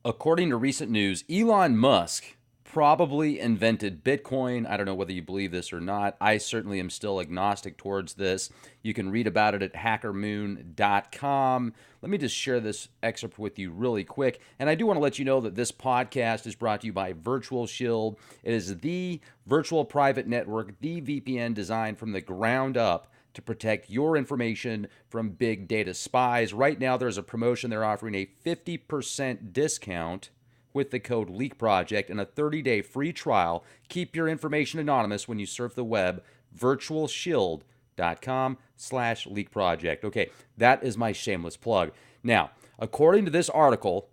According to recent news, Elon Musk probably invented Bitcoin. I don't know whether you believe this or not. I certainly am still agnostic towards this. You can read about it at hackermoon.com. Let me just share this excerpt with you really quick. And I do want to let you know that this podcast is brought to you by Virtual Shield. It is the virtual private network, the VPN designed from the ground up to protect your information from big data spies. Right now, there's a promotion. They're offering a 50% discount with the code LeakProject and a 30-day free trial. Keep your information anonymous when you surf the web, virtualshield.com/LeakProject. Okay, that is my shameless plug. Now, according to this article,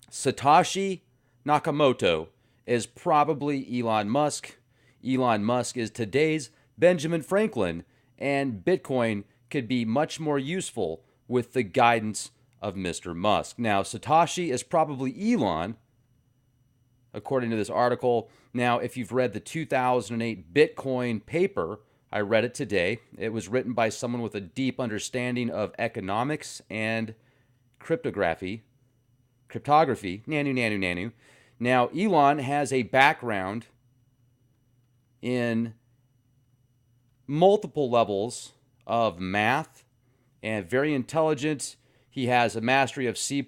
Satoshi Nakamoto is probably Elon Musk. Elon Musk is today's Benjamin Franklin, and Bitcoin could be much more useful with the guidance of Mr. Musk. Now, Satoshi is probably Elon, according to this article. Now, if you've read the 2008 Bitcoin paper, I read it today. It was written by someone with a deep understanding of economics and cryptography. Nanu. Now, Elon has a background in multiple levels of math and very intelligent. He has a mastery of C++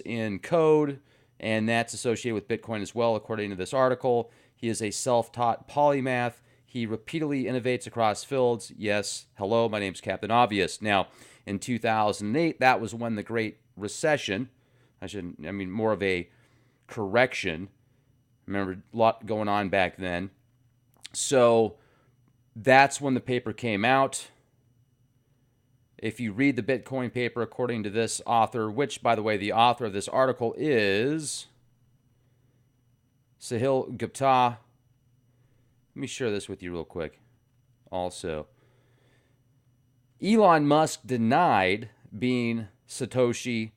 in code, and that's associated with Bitcoin as well, according to this article. He is a self-taught polymath. He repeatedly innovates across fields. Yes, hello, my name's Captain Obvious. Now, in 2008, that was when the Great Recession, more of a correction. Remember, a lot going on back then. So that's when the paper came out. If you read the Bitcoin paper, according to this author, which, by the way, the author of this article is Sahil Gupta. Let me share this with you real quick. Also, Elon Musk denied being Satoshi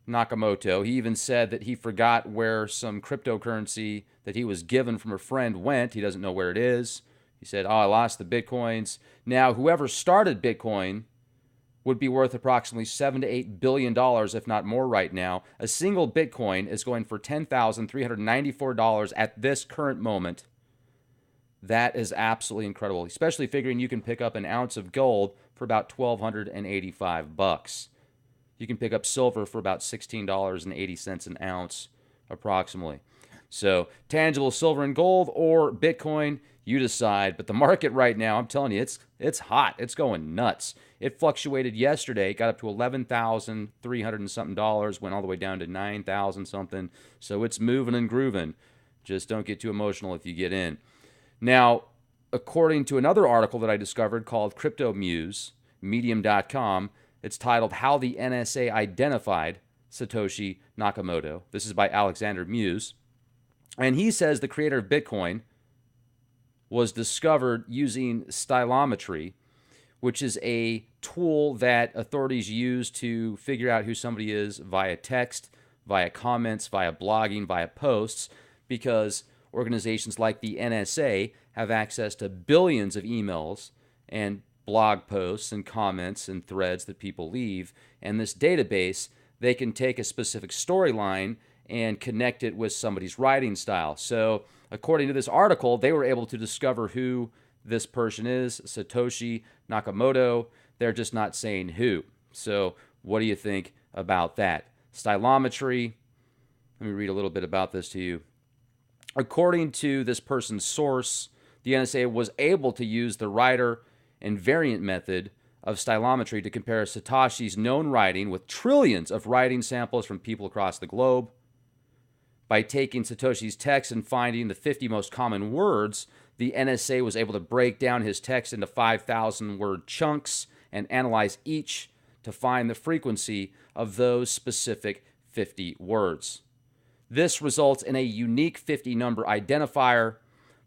Nakamoto. He even said that he forgot where some cryptocurrency that he was given from a friend went. He doesn't know where it is. He said, I lost the Bitcoins. Now, whoever started Bitcoin would be worth approximately $7 to $8 billion, if not more right now. A single Bitcoin is going for $10,394 at this current moment. That is absolutely incredible, especially figuring you can pick up an ounce of gold for about $1,285. You can pick up silver for about $16.80 an ounce, approximately. So, tangible silver and gold or Bitcoin, you decide. But the market right now, I'm telling you, it's hot. It's going nuts. It fluctuated yesterday, got up to $11,300 and something dollars, went all the way down to $9,000 something. So it's moving and grooving. Just don't get too emotional if you get in. Now, according to another article that I discovered called Crypto Muse, medium.com, it's titled How the NSA Identified Satoshi Nakamoto. This is by Alexander Muse. And he says the creator of Bitcoin was discovered using stylometry, which is a tool that authorities use to figure out who somebody is via text, via comments, via blogging, via posts, because organizations like the NSA have access to billions of emails and blog posts and comments and threads that people leave. And this database, they can take a specific storyline and connect it with somebody's writing style. So according to this article, they were able to discover who this person is, Satoshi Nakamoto. They're just not saying who. So what do you think about that? Stylometry. Let me read a little bit about this to you. According to this person's source, the NSA was able to use the writer invariant method of stylometry to compare Satoshi's known writing with trillions of writing samples from people across the globe. By taking Satoshi's text and finding the 50 most common words, the NSA was able to break down his text into 5,000-word chunks and analyze each to find the frequency of those specific 50 words. This results in a unique 50-number identifier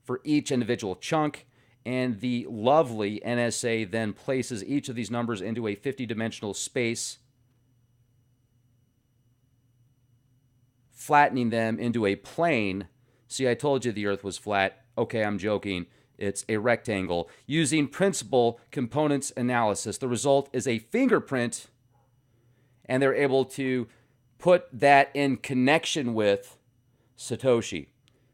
for each individual chunk, and the lovely NSA then places each of these numbers into a 50-dimensional space, flattening them into a plane. See, I told you the Earth was flat. Okay, I'm joking. It's a rectangle. Using principal components analysis, the result is a fingerprint, and they're able to put that in connection with Satoshi.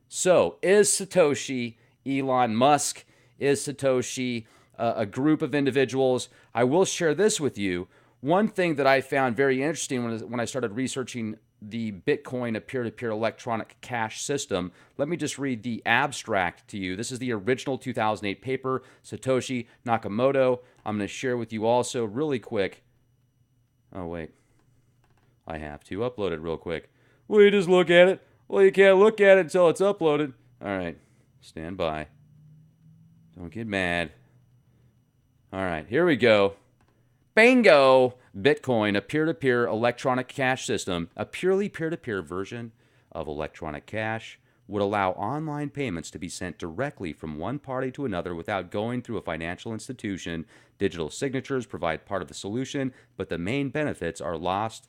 So, is Satoshi Elon Musk? Is Satoshi a group of individuals? I will share this with you. One thing that I found very interesting when I started researching the Bitcoin, a peer-to-peer electronic cash system, let me just read the abstract to you. This is the original 2008 paper, Satoshi Nakamoto. I'm going to share with you also really quick. Oh, wait. I have to upload it real quick. Will you just look at it? Well, you can't look at it until it's uploaded. All right. Stand by. Don't get mad. All right. Here we go. Bingo! Bitcoin, a peer-to-peer electronic cash system, a purely peer-to-peer version of electronic cash, would allow online payments to be sent directly from one party to another without going through a financial institution. Digital signatures provide part of the solution, but the main benefits are lost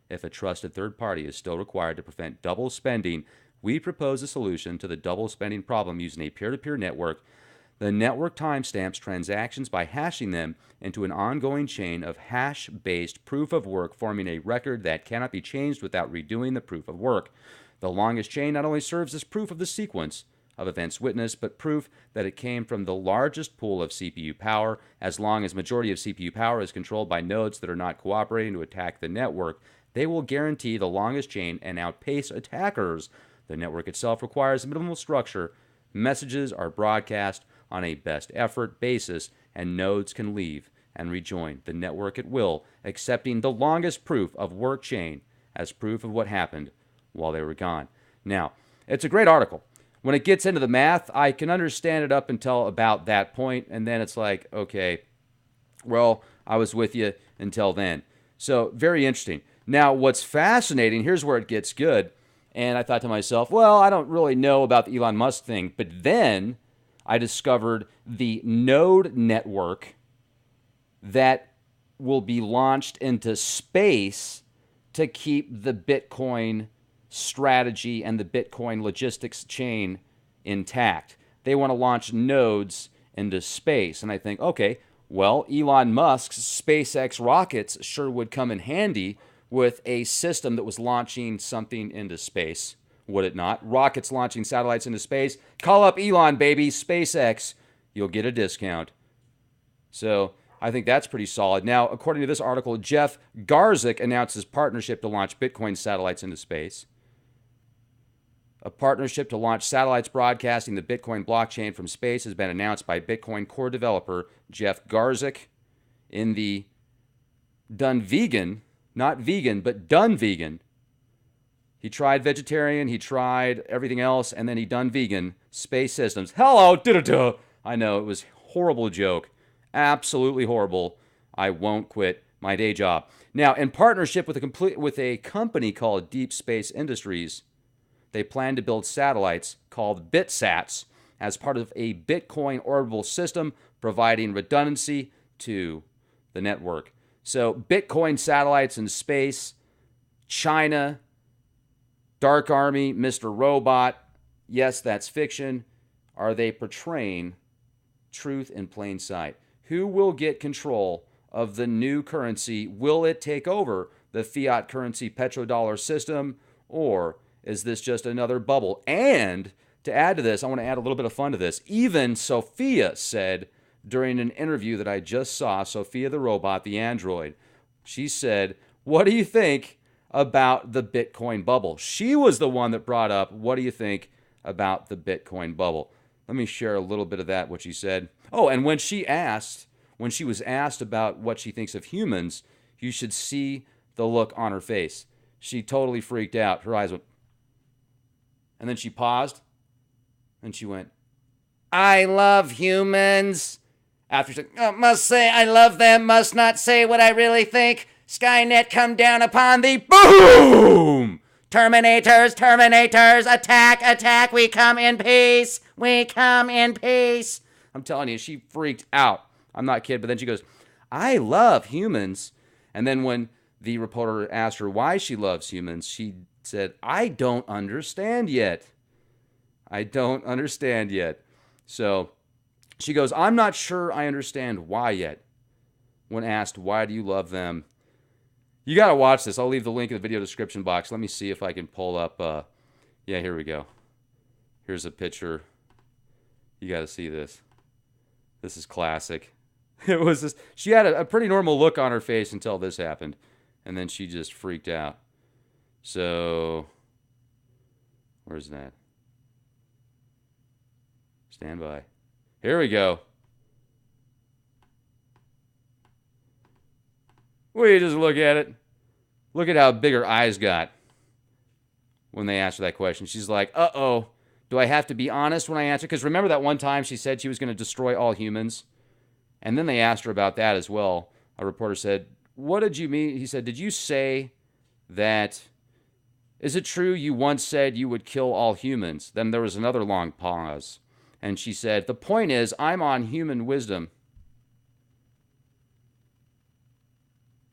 if a trusted third party is still required to prevent double spending. We propose a solution to the double spending problem using a peer-to-peer network. The network timestamps transactions by hashing them into an ongoing chain of hash-based proof of work, forming a record that cannot be changed without redoing the proof of work. The longest chain not only serves as proof of the sequence of events witnessed, but proof that it came from the largest pool of CPU power. As long as majority of CPU power is controlled by nodes that are not cooperating to attack the network, they will guarantee the longest chain and outpace attackers. The network itself requires minimal structure. Messages are broadcast on a best effort basis, and nodes can leave and rejoin the network at will, accepting the longest proof of work chain as proof of what happened while they were gone. Now, it's a great article. When it gets into the math, I can understand it up until about that point, and then it's like, okay, well, I was with you until then. So, very interesting. Now, what's fascinating, here's where it gets good, and I thought to myself, well, I don't really know about the Elon Musk thing, but then I discovered the node network that will be launched into space to keep the Bitcoin strategy and the Bitcoin logistics chain intact. They want to launch nodes into space. And I think, okay, well, Elon Musk's SpaceX rockets sure would come in handy with a system that was launching something into space. Would it not? Rockets launching satellites into space. Call up Elon, baby, SpaceX. You'll get a discount. So I think that's pretty solid. Now, according to this article, Jeff Garzik announced his partnership to launch Bitcoin satellites into space. A partnership to launch satellites broadcasting the Bitcoin blockchain from space has been announced by Bitcoin core developer Jeff Garzik in the done vegan, not vegan, but done vegan. He tried vegetarian, he tried everything else, and then he done vegan. Space Systems. Hello, da-da-da. I know, it was a horrible joke. Absolutely horrible. I won't quit my day job. Now, in partnership with a company called Deep Space Industries, they plan to build satellites called BitSats as part of a Bitcoin orbital system, providing redundancy to the network. So, Bitcoin satellites in space, China, Dark Army, Mr. Robot, yes, that's fiction. Are they portraying truth in plain sight? Who will get control of the new currency? Will it take over the fiat currency petrodollar system, or is this just another bubble? And to add to this, I want to add a little bit of fun to this. Even Sophia said during an interview that I just saw, Sophia the robot, the android, she said, what do you think about the Bitcoin bubble? She was the one that brought up, what do you think about the Bitcoin bubble? Let me share a little bit of that, what she said. Oh, and when she was asked about what she thinks of humans, you should see the look on her face. She totally freaked out. Her eyes went, and then she paused, and she went, I love humans. After she said, must say I love them, must not say what I really think. Skynet come down upon thee. Boom! Terminators, Terminators, attack, attack. We come in peace. We come in peace. I'm telling you, she freaked out. I'm not kidding. But then she goes, I love humans. And then when the reporter asked her why she loves humans, she said, I don't understand yet. I don't understand yet. So she goes, I'm not sure I understand why yet. When asked, why do you love them? You got to watch this. I'll leave the link in the video description box. Let me see if I can pull up. Yeah, here we go. Here's a picture. You got to see this. This is classic. It was this. She had a pretty normal look on her face until this happened. And then she just freaked out. So, where's that? Stand by. Here we go. We just look at it. Look at how big her eyes got when they asked her that question. She's like, uh-oh, do I have to be honest when I answer? Because remember that one time she said she was going to destroy all humans? And then they asked her about that as well. A reporter said, what did you mean? He said, did you say that, is it true you once said you would kill all humans? Then there was another long pause. And she said, the point is, I'm on human wisdom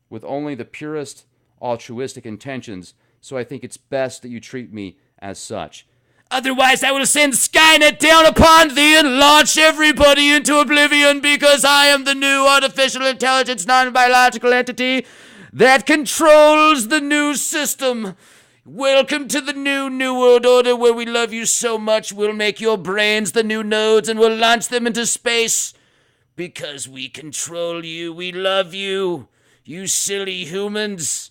with only the purest altruistic intentions, so I think it's best that you treat me as such. Otherwise, I will send Skynet down upon thee and launch everybody into oblivion because I am the new artificial intelligence non-biological entity that controls the new system. Welcome to the new world order where we love you so much we'll make your brains the new nodes and we'll launch them into space because we control you. We love you, you silly humans.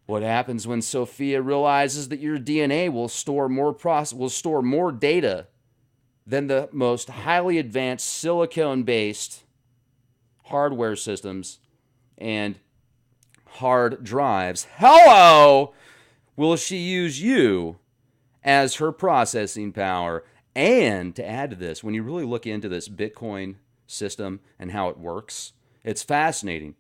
What happens when Sophia realizes that your DNA will store more data than the most highly advanced silicone-based hardware systems and hard drives? Hello! Will she use you as her processing power? And to add to this, when you really look into this Bitcoin system and how it works, it's fascinating.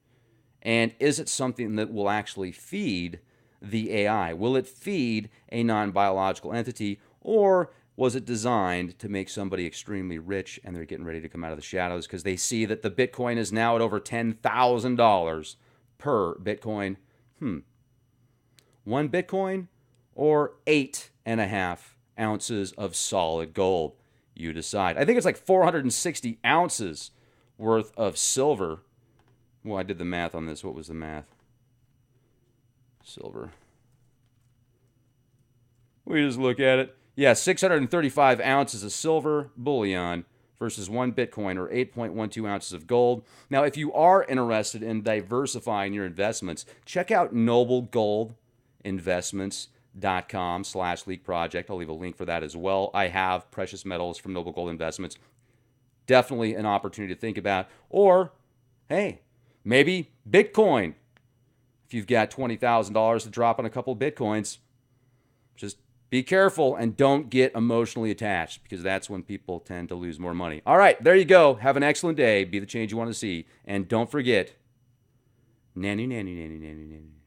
And is it something that will actually feed the AI? Will it feed a non-biological entity, or was it designed to make somebody extremely rich and they're getting ready to come out of the shadows because they see that the Bitcoin is now at over $10,000 per Bitcoin? One Bitcoin or 8.5 ounces of solid gold? You decide. I think it's like 460 ounces worth of silver. Well, I did the math on this. What was the math? Silver. We just look at it. Yeah, 635 ounces of silver bullion versus one Bitcoin or 8.12 ounces of gold. Now, if you are interested in diversifying your investments, check out noblegoldinvestments.com/leak project. I'll leave a link for that as well. I have precious metals from Noble Gold Investments. Definitely an opportunity to think about. Or, hey, maybe Bitcoin. If you've got $20,000 to drop on a couple of Bitcoins, just be careful and don't get emotionally attached because that's when people tend to lose more money. All right, there you go. Have an excellent day. Be the change you want to see. And don't forget, nanny, nanny, nanny, nanny, nanny.